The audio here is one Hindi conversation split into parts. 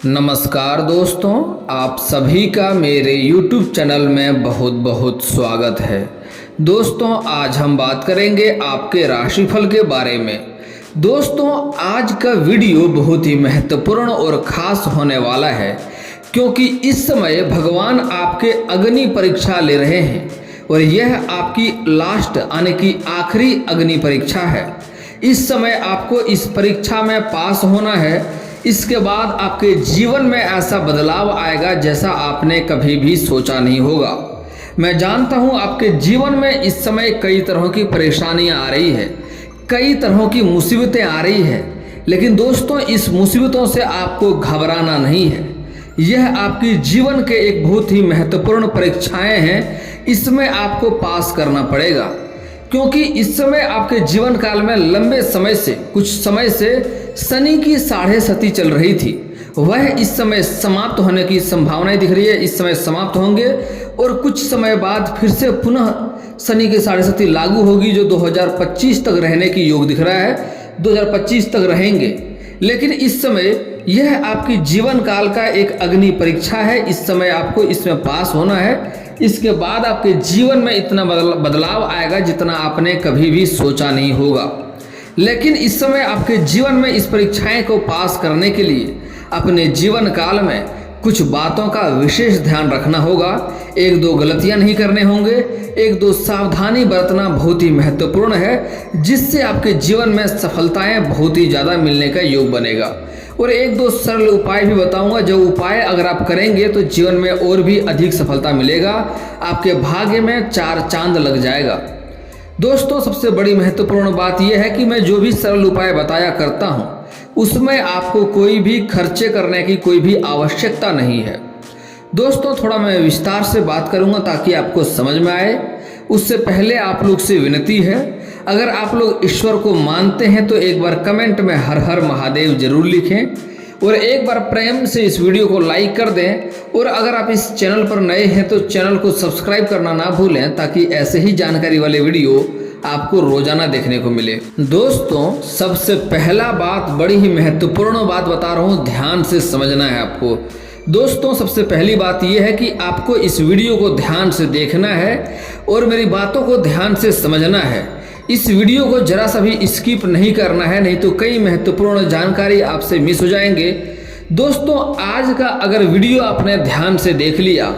नमस्कार दोस्तों, आप सभी का मेरे YouTube चैनल में बहुत बहुत स्वागत है। दोस्तों, आज हम बात करेंगे आपके राशिफल के बारे में। दोस्तों, आज का वीडियो बहुत ही महत्वपूर्ण और ख़ास होने वाला है, क्योंकि इस समय भगवान आपके अग्नि परीक्षा ले रहे हैं और यह आपकी लास्ट यानी कि आखिरी अग्नि परीक्षा है। इस समय आपको इस परीक्षा में पास होना है। इसके बाद आपके जीवन में ऐसा बदलाव आएगा जैसा आपने कभी भी सोचा नहीं होगा। मैं जानता हूं आपके जीवन में इस समय कई तरह की परेशानियां आ रही है, कई तरह की मुसीबतें आ रही है, लेकिन दोस्तों इस मुसीबतों से आपको घबराना नहीं है। यह आपकी जीवन के एक बहुत ही महत्वपूर्ण परीक्षाएं हैं। इसमें आपको पास करना पड़ेगा, क्योंकि इस समय आपके जीवन काल में लंबे समय से कुछ समय से शनि की 6.5 चल रही थी, वह इस समय समाप्त होने की संभावनाएं दिख रही है। इस समय समाप्त होंगे और कुछ समय बाद फिर से पुनः शनि की 6.5 लागू होगी, जो 2025 तक रहने की योग दिख रहा है। 2025 तक रहेंगे, लेकिन इस समय यह आपकी जीवन काल का एक अग्नि परीक्षा है। इस समय आपको इसमें पास होना है। इसके बाद आपके जीवन में इतना बदलाव आएगा जितना आपने कभी भी सोचा नहीं होगा। लेकिन इस समय आपके जीवन में इस परीक्षाएं को पास करने के लिए अपने जीवन काल में कुछ बातों का विशेष ध्यान रखना होगा। 1-2 गलतियां नहीं करने होंगे, 1-2 सावधानी बरतना बहुत ही महत्वपूर्ण है, जिससे आपके जीवन में सफलताएं बहुत ही ज़्यादा मिलने का योग बनेगा। और 1-2 सरल उपाय भी बताऊंगा, जो उपाय अगर आप करेंगे तो जीवन में और भी अधिक सफलता मिलेगा। आपके भाग्य में 4 चांद लग जाएगा। दोस्तों, सबसे बड़ी महत्वपूर्ण बात यह है कि मैं जो भी सरल उपाय बताया करता हूं, उसमें आपको कोई भी खर्चे करने की कोई भी आवश्यकता नहीं है। दोस्तों, थोड़ा मैं विस्तार से बात करूंगा ताकि आपको समझ में आए। उससे पहले आप लोग से विनती है, अगर आप लोग ईश्वर को मानते हैं तो एक बार कमेंट में हर हर महादेव जरूर लिखें और एक बार प्रेम से इस वीडियो को लाइक कर दें। और अगर आप इस चैनल पर नए हैं तो चैनल को सब्सक्राइब करना ना भूलें, ताकि ऐसे ही जानकारी वाले वीडियो आपको रोजाना देखने को मिले। दोस्तों, सबसे पहला बात, बड़ी ही महत्वपूर्ण बात बता रहा हूँ, ध्यान से समझना है आपको। दोस्तों, सबसे पहली बात यह है कि आपको इस वीडियो को ध्यान से देखना है और मेरी बातों को ध्यान से समझना है। इस वीडियो को जरा सा भी स्किप नहीं करना है, नहीं तो कई महत्वपूर्ण जानकारी आपसे मिस हो जाएंगे। दोस्तों, आज का अगर वीडियो आपने ध्यान से देख लिया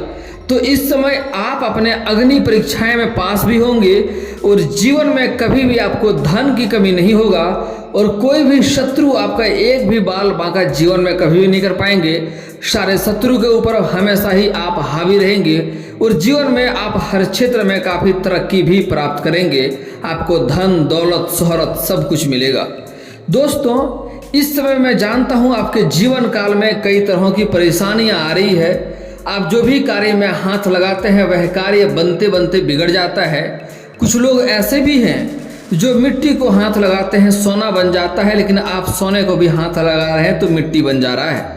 तो इस समय आप अपने अग्नि परीक्षाएं में पास भी होंगे और जीवन में कभी भी आपको धन की कमी नहीं होगा और कोई भी शत्रु आपका एक भी बाल बांका जीवन में कभी भी नहीं कर पाएंगे। सारे शत्रु के ऊपर हमेशा ही आप हावी रहेंगे और जीवन में आप हर क्षेत्र में काफ़ी तरक्की भी प्राप्त करेंगे। आपको धन दौलत शोहरत सब कुछ मिलेगा। दोस्तों, इस समय मैं जानता हूँ आपके जीवन काल में कई तरह की परेशानियाँ आ रही है। आप जो भी कार्य में हाथ लगाते हैं वह कार्य बनते बनते बिगड़ जाता है। कुछ लोग ऐसे भी हैं जो मिट्टी को हाथ लगाते हैं सोना बन जाता है, लेकिन आप सोने को भी हाथ लगा रहे हैं तो मिट्टी बन जा रहा है।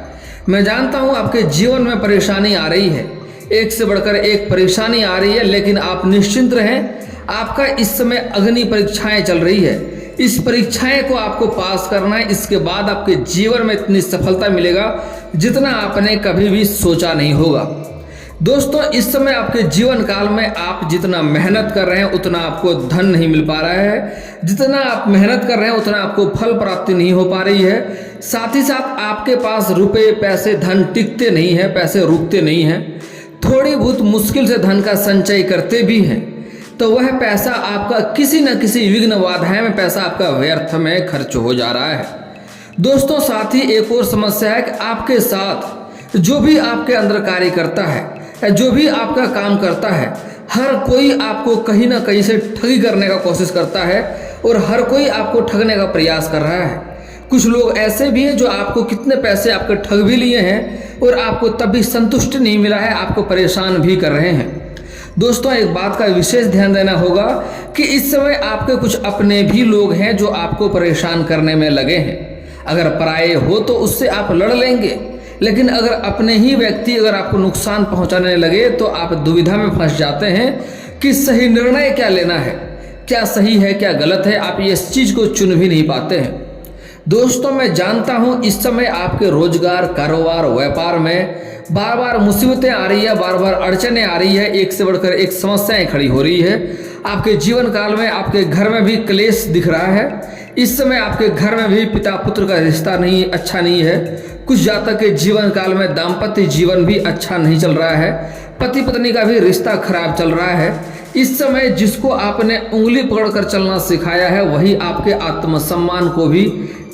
मैं जानता हूँ आपके जीवन में परेशानी आ रही है, एक से बढ़कर एक परेशानी आ रही है, लेकिन आप निश्चिंत रहें। आपका इस समय अग्नि परीक्षाएं चल रही है। इस परीक्षाएं को आपको पास करना है। इसके बाद आपके जीवन में इतनी सफलता मिलेगा जितना आपने कभी भी सोचा नहीं होगा। दोस्तों, इस समय आपके जीवन काल में आप जितना मेहनत कर रहे हैं उतना आपको धन नहीं मिल पा रहा है। जितना आप मेहनत कर रहे हैं उतना आपको फल प्राप्ति नहीं हो पा रही है। साथ ही साथ आपके पास रुपए पैसे धन टिकते नहीं है, पैसे रुकते नहीं हैं। थोड़ी बहुत मुश्किल से धन का संचय करते भी हैं तो वह पैसा आपका किसी न किसी विघ्न बाधाएं में पैसा आपका व्यर्थ में खर्च हो जा रहा है। दोस्तों, साथ ही एक और समस्या है कि आपके साथ जो भी आपके अंदर कार्य करता है, जो भी आपका काम करता है, हर कोई आपको कहीं ना कहीं से ठगी करने का कोशिश करता है और हर कोई आपको ठगने का प्रयास कर रहा है। कुछ लोग ऐसे भी हैं जो आपको कितने पैसे आपके ठग भी लिए हैं और आपको तब भी संतुष्ट नहीं मिला है, आपको परेशान भी कर रहे हैं। दोस्तों, एक बात का विशेष ध्यान देना होगा कि इस समय आपके कुछ अपने भी लोग हैं जो आपको परेशान करने में लगे हैं। अगर पराये हो तो उससे आप लड़ लेंगे, लेकिन अगर अपने ही व्यक्ति अगर आपको नुकसान पहुंचाने लगे तो आप दुविधा में फंस जाते हैं कि सही निर्णय क्या लेना है, क्या सही है क्या गलत है। आप इस चीज़ को चुन भी नहीं पाते हैं। दोस्तों मैं जानता हूं इस समय आपके रोजगार, कारोबार, व्यापार में बार बार मुसीबतें आ रही है, बार बार अड़चनें आ रही है, एक से बढ़कर एक समस्याएं खड़ी हो रही है। आपके जीवन काल में आपके घर में भी क्लेश दिख रहा है। इस समय आपके घर में भी पिता पुत्र का रिश्ता अच्छा नहीं है। कुछ जातक के जीवन काल में दाम्पत्य जीवन भी अच्छा नहीं चल रहा है। पति पत्नी का भी रिश्ता खराब चल रहा है। इस समय जिसको आपने उंगली पकड़कर चलना सिखाया है वही आपके आत्मसम्मान को भी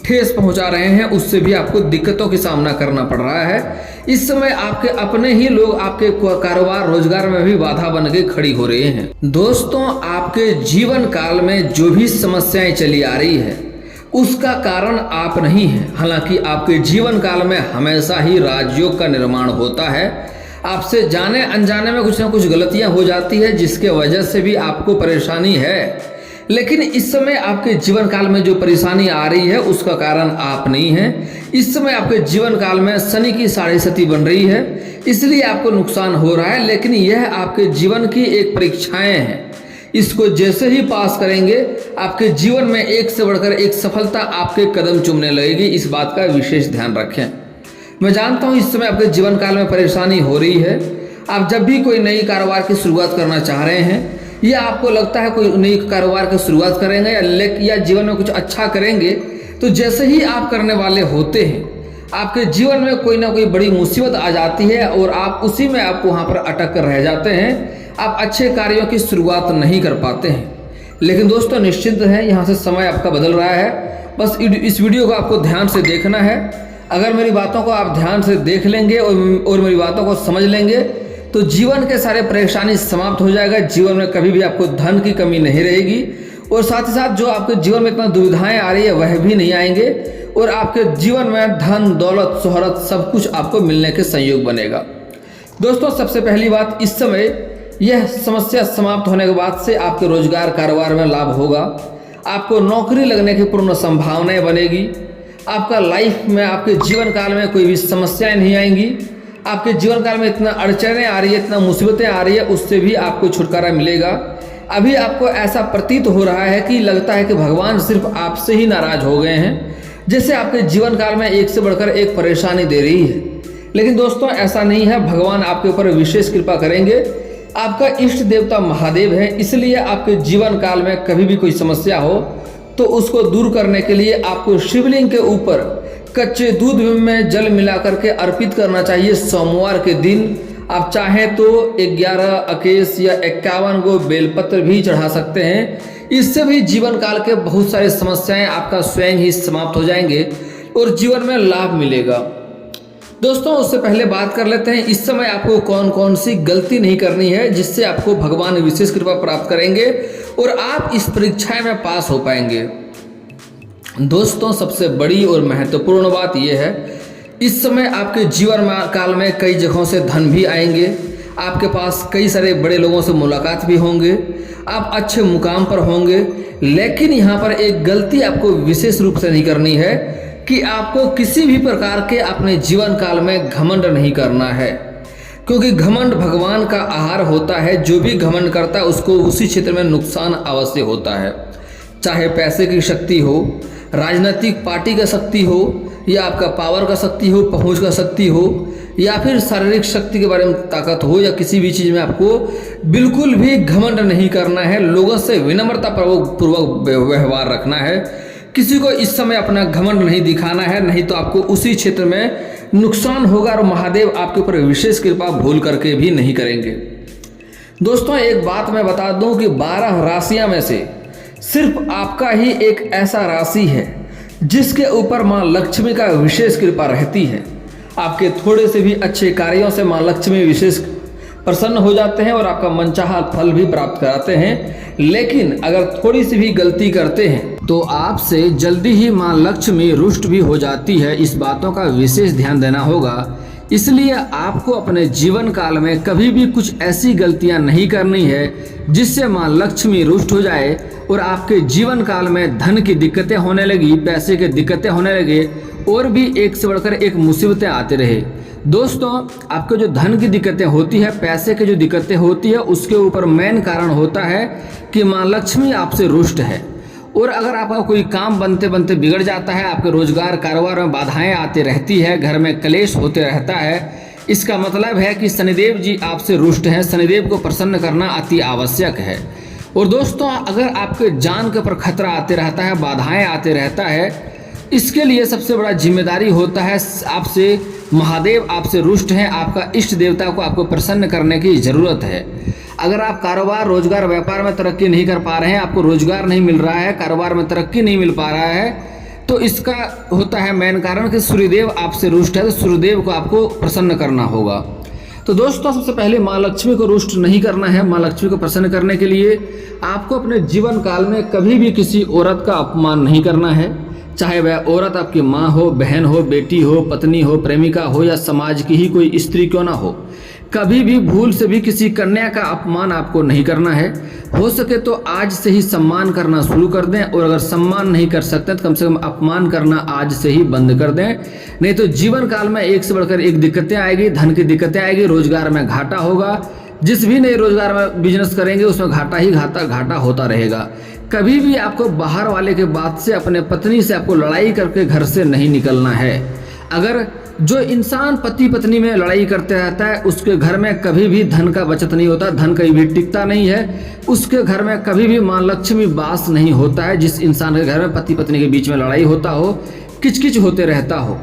ठेस पहुंचा रहे हैं, उससे भी आपको दिक्कतों का सामना करना पड़ रहा है। इस समय आपके अपने ही लोग आपके कारोबार रोजगार में भी बाधा बन के खड़ी हो रहे हैं। दोस्तों आपके जीवन काल में जो भी समस्याएं चली आ रही है उसका कारण आप नहीं है। हालांकि आपके जीवन काल में हमेशा ही राजयोग का निर्माण होता है। आपसे जाने अनजाने में कुछ ना कुछ गलतियां हो जाती है जिसके वजह से भी आपको परेशानी है। लेकिन इस समय आपके जीवन काल में जो परेशानी आ रही है उसका कारण आप नहीं हैं। इस समय आपके जीवन काल में शनि की साढ़े सती बन रही है, इसलिए आपको नुकसान हो रहा है। लेकिन यह आपके जीवन की एक परीक्षाएं हैं। इसको जैसे ही पास करेंगे आपके जीवन में एक से बढ़कर एक सफलता आपके कदम चूमने लगेगी। इस बात का विशेष ध्यान रखें। मैं जानता हूँ इस समय आपके जीवन काल में परेशानी हो रही है। आप जब भी कोई नई कारोबार की शुरुआत करना चाह रहे हैं या आपको लगता है कोई नई कारोबार की शुरुआत करेंगे या जीवन में कुछ अच्छा करेंगे, तो जैसे ही आप करने वाले होते हैं आपके जीवन में कोई ना कोई बड़ी मुसीबत आ जाती है और आप उसी में आप वहाँ पर अटक कर रह जाते हैं। आप अच्छे कार्यों की शुरुआत नहीं कर पाते हैं। लेकिन दोस्तों निश्चिंत है, यहाँ से समय आपका बदल रहा है। बस इस वीडियो को आपको ध्यान से देखना है। अगर मेरी बातों को आप ध्यान से देख लेंगे और मेरी बातों को समझ लेंगे तो जीवन के सारे परेशानी समाप्त हो जाएगा। जीवन में कभी भी आपको धन की कमी नहीं रहेगी और साथ ही साथ जो आपके जीवन में इतना दुविधाएं आ रही है वह भी नहीं आएंगे और आपके जीवन में धन, दौलत, शोहरत सब कुछ आपको मिलने के संयोग बनेगा। दोस्तों सबसे पहली बात, इस समय यह समस्या समाप्त होने के बाद से आपके रोजगार कारोबार में लाभ होगा। आपको नौकरी लगने की पूर्ण संभावनाएं बनेगी। आपका लाइफ में आपके जीवन काल में कोई भी समस्याएं नहीं आएंगी। आपके जीवन काल में इतना अड़चनें आ रही है, इतना मुसीबतें आ रही है, उससे भी आपको छुटकारा मिलेगा। अभी आपको ऐसा प्रतीत हो रहा है कि लगता है कि भगवान सिर्फ आपसे ही नाराज हो गए हैं, जैसे आपके जीवन काल में एक से बढ़कर एक परेशानी दे रही है। लेकिन दोस्तों ऐसा नहीं है, भगवान आपके ऊपर विशेष कृपा करेंगे। आपका इष्ट देवता महादेव है, इसलिए आपके जीवन काल में कभी भी कोई समस्या हो तो उसको दूर करने के लिए आपको शिवलिंग के ऊपर कच्चे दूध में जल मिला करके अर्पित करना चाहिए। सोमवार के दिन आप चाहें तो 11 अकेश या 51 गो बेलपत्र भी चढ़ा सकते हैं। इससे भी जीवन काल के बहुत सारी समस्याएं आपका स्वयं ही समाप्त हो जाएंगे और जीवन में लाभ मिलेगा। दोस्तों उससे पहले बात कर लेते हैं इस समय आपको कौन कौन सी गलती नहीं करनी है जिससे आपको भगवान विशेष कृपा प्राप्त करेंगे और आप इस परीक्षा में पास हो पाएंगे। दोस्तों सबसे बड़ी और महत्वपूर्ण बात यह है, इस समय आपके जीवन काल में कई जगहों से धन भी आएंगे। आपके पास कई सारे बड़े लोगों से मुलाकात भी होंगे। आप अच्छे मुकाम पर होंगे। लेकिन यहाँ पर एक गलती आपको विशेष रूप से नहीं करनी है कि आपको किसी भी प्रकार के अपने जीवन काल में घमंड नहीं करना है, क्योंकि घमंड भगवान का आहार होता है। जो भी घमंड करता है उसको उसी क्षेत्र में नुकसान अवश्य होता है। चाहे पैसे की शक्ति हो, राजनीतिक पार्टी का शक्ति हो, या आपका पावर का शक्ति हो, पहुंच का शक्ति हो, या फिर शारीरिक शक्ति के बारे में ताकत हो, या किसी भी चीज़ में आपको बिल्कुल भी घमंड नहीं करना है। लोगों से विनम्रता पूर्वक व्यवहार रखना है। किसी को इस समय अपना घमंड नहीं दिखाना है, नहीं तो आपको उसी क्षेत्र में नुकसान होगा और महादेव आपके ऊपर विशेष कृपा भूल करके भी नहीं करेंगे। दोस्तों एक बात मैं बता दूं कि 12 राशियां में से सिर्फ आपका ही एक ऐसा राशि है जिसके ऊपर मां लक्ष्मी का विशेष कृपा रहती है। आपके थोड़े से भी अच्छे कार्यों से मां लक्ष्मी विशेष प्रसन्न हो जाते हैं और आपका मनचाहा फल भी प्राप्त कराते हैं। लेकिन अगर थोड़ी सी भी गलती करते हैं तो आपसे जल्दी ही मां लक्ष्मी रुष्ट भी हो जाती है। इस बातों का विशेष ध्यान देना होगा। इसलिए आपको अपने जीवन काल में कभी भी कुछ ऐसी गलतियां नहीं करनी है जिससे मां लक्ष्मी रुष्ट हो जाए और आपके जीवन काल में धन की दिक्कतें होने लगी, पैसे की दिक्कतें होने लगे और भी एक से बढ़कर एक मुसीबतें आते रहे। दोस्तों आपको जो धन की दिक्कतें होती है, पैसे की जो दिक्कतें होती है, उसके ऊपर मेन कारण होता है कि मां लक्ष्मी आपसे रुष्ट है और अगर आपका कोई काम बनते बनते बिगड़ जाता है, आपके रोजगार कारोबार में बाधाएं आती रहती है, घर में क्लेश होते रहता है, इसका मतलब है कि शनिदेव जी आपसे रुष्ट हैं। शनिदेव को प्रसन्न करना अति आवश्यक है। और दोस्तों, अगर आपके जान के ऊपर खतरा आते रहता है, बाधाएं आते रहता है, इसके लिए सबसे बड़ा जिम्मेदारी होता है आपसे महादेव आपसे रुष्ट हैं, आपका इष्ट देवता को आपको प्रसन्न करने की ज़रूरत है। अगर आप कारोबार रोजगार व्यापार में तरक्की नहीं कर पा रहे हैं, आपको रोजगार नहीं मिल रहा है, कारोबार में तरक्की नहीं मिल पा रहा है, तो इसका होता है मेन कारण कि सूर्यदेव आपसे रुष्ट है। तो सूर्यदेव को आपको प्रसन्न करना होगा। तो दोस्तों, सबसे पहले माँ लक्ष्मी को रुष्ट नहीं करना है। माँ लक्ष्मी को प्रसन्न करने के लिए आपको अपने जीवन काल में कभी भी किसी औरत का अपमान नहीं करना है, चाहे वह औरत आपकी माँ हो, बहन हो, बेटी हो, पत्नी हो, प्रेमिका हो या समाज की ही कोई स्त्री क्यों ना हो। कभी भी भूल से भी किसी कन्या का अपमान आपको नहीं करना है। हो सके तो आज से ही सम्मान करना शुरू कर दें, और अगर सम्मान नहीं कर सकते तो कम से कम अपमान करना आज से ही बंद कर दें। नहीं तो जीवन काल में एक से बढ़कर एक दिक्कतें आएगी, धन की दिक्कतें आएगी, रोजगार में घाटा होगा। जिस भी नए रोजगार में बिजनेस करेंगे उसमें घाटा ही घाटा होता रहेगा। कभी भी आपको बाहर वाले के बात से, अपने पत्नी से आपको लड़ाई करके घर से नहीं निकलना है। अगर जो इंसान पति पत्नी में लड़ाई करते रहता है, उसके घर में कभी भी धन का बचत नहीं होता, धन कहीं भी टिकता नहीं है, उसके घर में कभी भी माँ लक्ष्मी वास नहीं होता है। जिस इंसान के घर में पति पत्नी के बीच में लड़ाई होता हो, किचकिच होते रहता हो।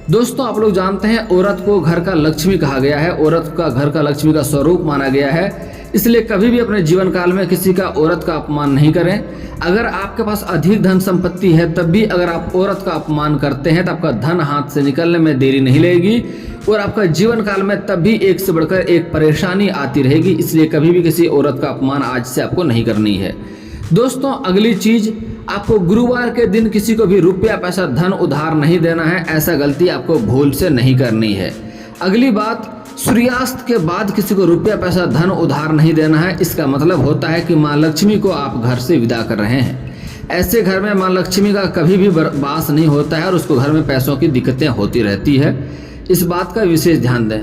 दोस्तों, आप लोग जानते हैं औरत को घर का लक्ष्मी कहा गया है, औरत का घर का लक्ष्मी का स्वरूप माना गया है। इसलिए कभी भी अपने जीवन काल में किसी का औरत का अपमान नहीं करें। अगर आपके पास अधिक धन संपत्ति है, तब भी अगर आप औरत का अपमान करते हैं तो आपका धन हाथ से निकलने में देरी नहीं लगेगी, और आपका जीवन काल में तब भी एक से बढ़कर एक परेशानी आती रहेगी। इसलिए कभी भी किसी औरत का अपमान आज से आपको नहीं करनी है। दोस्तों, अगली चीज, आपको गुरुवार के दिन किसी को भी रुपया पैसा धन उधार नहीं देना है। ऐसा गलती आपको भूल से नहीं करनी है। अगली बात, सूर्यास्त के बाद किसी को रुपया पैसा धन उधार नहीं देना है। इसका मतलब होता है कि माँ लक्ष्मी को आप घर से विदा कर रहे हैं। ऐसे घर में माँ लक्ष्मी का कभी भी वास नहीं होता है और उसको घर में पैसों की दिक्कतें होती रहती है। इस बात का विशेष ध्यान दें।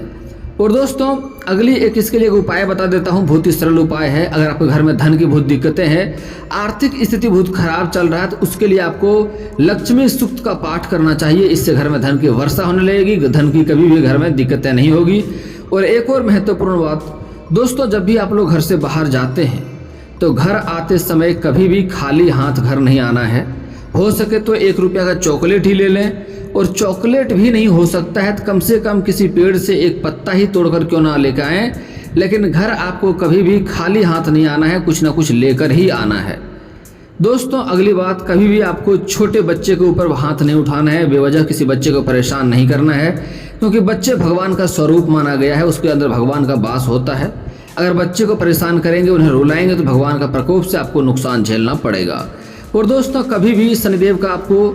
और दोस्तों, अगली एक इसके लिए एक उपाय बता देता हूँ, बहुत ही सरल उपाय है। अगर आपके घर में धन की बहुत दिक्कतें हैं, आर्थिक स्थिति बहुत खराब चल रहा है, तो उसके लिए आपको लक्ष्मी सूक्त का पाठ करना चाहिए। इससे घर में धन की वर्षा होने लगेगी, धन की कभी भी घर में दिक्कतें नहीं होगी। और एक और महत्वपूर्ण बात दोस्तों, जब भी आप लोग घर से बाहर जाते हैं तो घर आते समय कभी भी खाली हाथ घर नहीं आना है। हो सके तो 1 रुपया का चॉकलेट ही ले लें, और चॉकलेट भी नहीं हो सकता है तो कम से कम किसी पेड़ से एक पत्ता ही तोड़कर क्यों ना लेकर आएँ। लेकिन घर आपको कभी भी खाली हाथ नहीं आना है, कुछ ना कुछ लेकर ही आना है। दोस्तों, अगली बात, कभी भी आपको छोटे बच्चे के ऊपर हाथ नहीं उठाना है, बेवजह किसी बच्चे को परेशान नहीं करना है, क्योंकि बच्चे भगवान का स्वरूप माना गया है, उसके अंदर भगवान का वास होता है। अगर बच्चे को परेशान करेंगे, उन्हें रुलाएंगे, तो भगवान का प्रकोप से आपको नुकसान झेलना पड़ेगा। और दोस्तों, कभी भी शनिदेव का आपको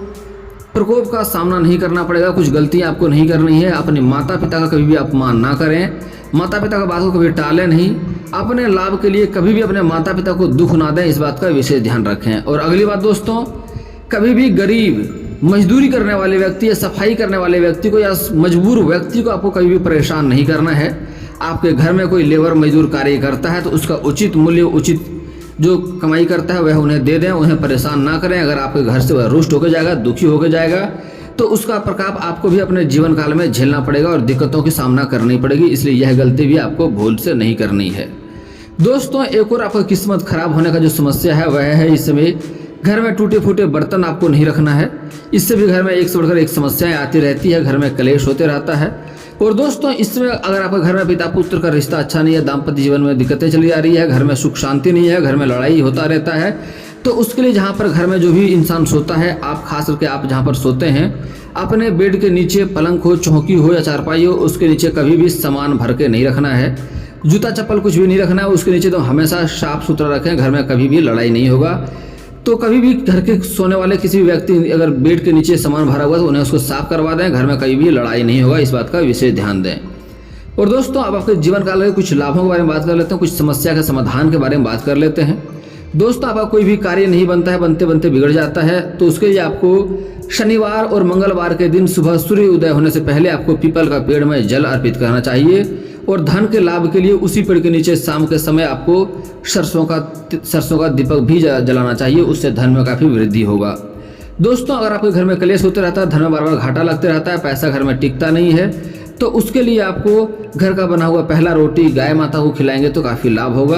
प्रकोप का सामना नहीं करना पड़ेगा। कुछ गलतियां आपको नहीं करनी है। अपने माता पिता का कभी भी अपमान ना करें, माता पिता का बात को कभी टालें नहीं, अपने लाभ के लिए कभी भी अपने माता पिता को दुख ना दें, इस बात का विशेष ध्यान रखें। और अगली बात दोस्तों, कभी भी गरीब, मजदूरी करने वाले व्यक्ति या सफाई करने वाले व्यक्ति को या मजबूर व्यक्ति को आपको कभी भी परेशान नहीं करना है। आपके घर में कोई लेबर मजदूर कार्य करता है तो उसका उचित मूल्य, उचित जो कमाई करता है वह उन्हें दे दें, उन्हें परेशान ना करें। अगर आपके घर से वह रुष्ट होकर जाएगा, दुखी होकर जाएगा, तो उसका प्रकोप आपको भी अपने जीवन काल में झेलना पड़ेगा और दिक्कतों की सामना करनी पड़ेगी। इसलिए यह गलती भी आपको भूल से नहीं करनी है। दोस्तों, एक और आपका किस्मत खराब होने का जो समस्या है वह है इस समय घर में टूटे फूटे बर्तन आपको नहीं रखना है। इससे भी घर में एक से बढ़कर एक समस्याएं आती रहती है, घर में कलेश होते रहता है। और दोस्तों, इसमें अगर आपके घर में पिता पुत्र का रिश्ता अच्छा नहीं है, दाम्पत्य जीवन में दिक्कतें चली आ रही है, घर में सुख शांति नहीं है, घर में लड़ाई होता रहता है, तो उसके लिए जहाँ पर घर में जो भी इंसान सोता है, आप खास करके आप जहाँ पर सोते हैं, अपने बेड के नीचे पलंग हो, चौकी हो या चारपाई हो, उसके नीचे कभी भी सामान भर के नहीं रखना है। जूता चप्पल कुछ भी नहीं रखना है उसके नीचे। तो हमेशा साफ सुथरा रखें, घर में कभी भी लड़ाई नहीं होगा। तो कभी भी घर के सोने वाले किसी भी व्यक्ति अगर बेड के नीचे सामान भरा हुआ है तो उन्हें उसको साफ करवा दें, घर में कभी भी लड़ाई नहीं होगा, इस बात का विशेष ध्यान दें। और दोस्तों, अब आपके जीवन काल के कुछ लाभों के बारे में बात कर लेते हैं, कुछ समस्या के समाधान के बारे में बात कर लेते हैं। दोस्तों, आपका कोई भी कार्य नहीं बनता है, बनते बनते बिगड़ जाता है, तो उसके लिए आपको शनिवार और मंगलवार के दिन सुबह सूर्य उदय होने से पहले आपको पीपल का पेड़ में जल अर्पित करना चाहिए। और धन के लाभ के लिए उसी पेड़ के नीचे शाम के समय आपको सरसों का दीपक भी जलाना चाहिए, उससे धन में काफ़ी वृद्धि होगा। दोस्तों, अगर आपके घर में कलेश होते रहता है, धन में बार बार घाटा लगते रहता है, पैसा घर में टिकता नहीं है, तो उसके लिए आपको घर का बना हुआ पहला रोटी गाय माता को खिलाएंगे तो काफ़ी लाभ होगा,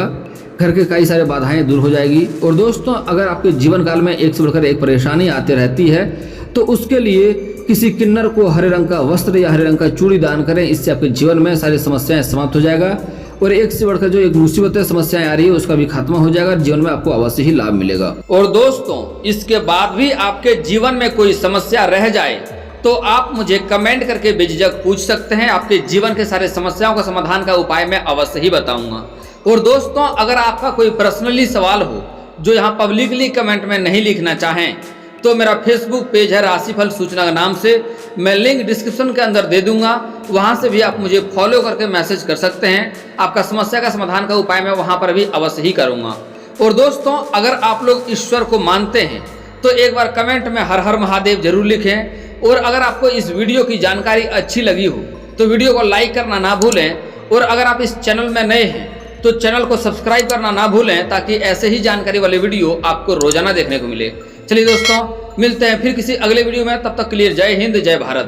घर के कई सारे बाधाएं दूर हो जाएगी। और दोस्तों, अगर आपके जीवन काल में एक से बढ़कर एक परेशानी आती रहती है तो उसके लिए किसी किन्नर को हरे रंग का वस्त्र या हरे रंग का चूड़ी दान करें, इससे आपके जीवन में सारी समस्याएं समाप्त हो जाएगा और एक से बढ़कर जो एक मुसीबतें समस्याएं आ रही है उसका भी खात्मा हो जाएगा, जीवन में आपको अवश्य ही लाभ मिलेगा। और दोस्तों, इसके बाद भी आपके जीवन में कोई समस्या रह जाए तो आप मुझे कमेंट करके बेझिझक पूछ सकते हैं, आपके जीवन के सारे समस्याओं का समाधान का उपाय मैं अवश्य ही बताऊंगा। और दोस्तों, अगर आपका कोई पर्सनली सवाल हो जो यहाँ पब्लिकली कमेंट में नहीं लिखना चाहें तो मेरा फेसबुक पेज है राशिफल सूचना के नाम से, मैं लिंक डिस्क्रिप्शन के अंदर दे दूंगा, वहां से भी आप मुझे फॉलो करके मैसेज कर सकते हैं। आपका समस्या का समाधान का उपाय मैं वहां पर भी अवश्य ही करूंगा। और दोस्तों, अगर आप लोग ईश्वर को मानते हैं तो एक बार कमेंट में हर हर महादेव जरूर लिखें। और अगर आपको इस वीडियो की जानकारी अच्छी लगी हो तो वीडियो को लाइक करना ना भूलें। और अगर आप इस चैनल में नए हैं तो चैनल को सब्सक्राइब करना ना भूलें, ताकि ऐसे ही जानकारी वाले वीडियो आपको रोजाना देखने को मिले। चलिए दोस्तों, मिलते हैं फिर किसी अगले वीडियो में, तब तक के लिए जय हिंद, जय भारत।